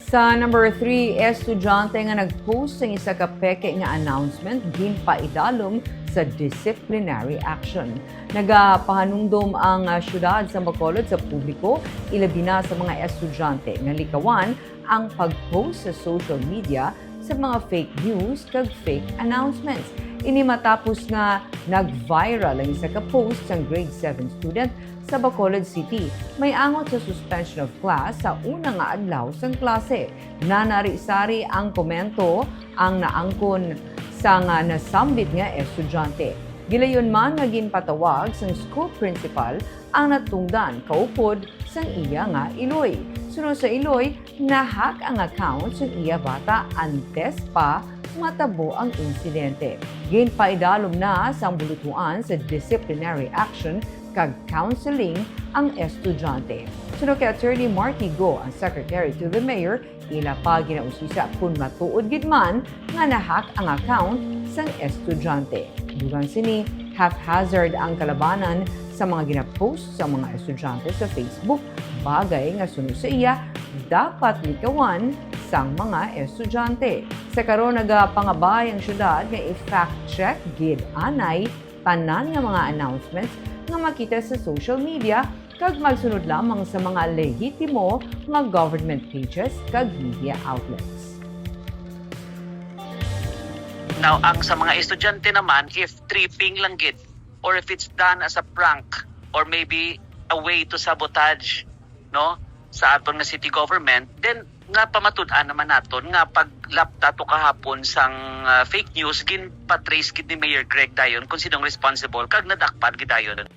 Sa number 3, estudyante nga nag-post ng isa ka peke nga announcement ginpaidalom sa disciplinary action. Nagapahanungdom ang syudad sa Bacolod sa publiko, ilabi na sa mga estudyante nga likawan ang pag-post sa social media sa mga fake news kag fake announcements. Ini matapos nga nag-viral ang isa ka post ng grade 7 student sa Bacolod City. May angot sa suspension of class sa una nga adlaw sang klase. Nanari-sari ang komento ang naangkon sa nga nasambit nga estudyante. Gilayon man nga ginpatawag sang school principal ang natungdan kaupod sang iya nga Iloy. Sunod sa Iloy, nahack ang account sang iya bata antes pa matabo ang insidente. Ginpaidalom na sang bulutuan sa disciplinary action kag counseling ang estudyante. Sunod kay Attorney Marty Go, ang Secretary to the Mayor, ila pa ginausisa kung matuod gid man nga nahack ang account sang estudyante. Dugang sini, haphazard ang kalabanan sa mga ginapost sa mga estudyante sa Facebook. Bagay nga sunod sa iya, dapat likawan sang mga estudyante. Sa karon nagapangabay ang syudad nga i-fact check gid anay tanan nga mga announcements nga makita sa social media kag magsunod lamang sa mga lehitimo nga government pages kag media outlets. Now, ang sa mga estudyante naman, if tripping lang gid or if it's done as a prank or maybe a way to sabotage, no, sa aton nga city government, then nga pamatud-an naman naton nga pag laptato kahapon sang fake news gin patrace gid ni Mayor Greg dayon kung sinong responsible kag nadakpan gid dayon.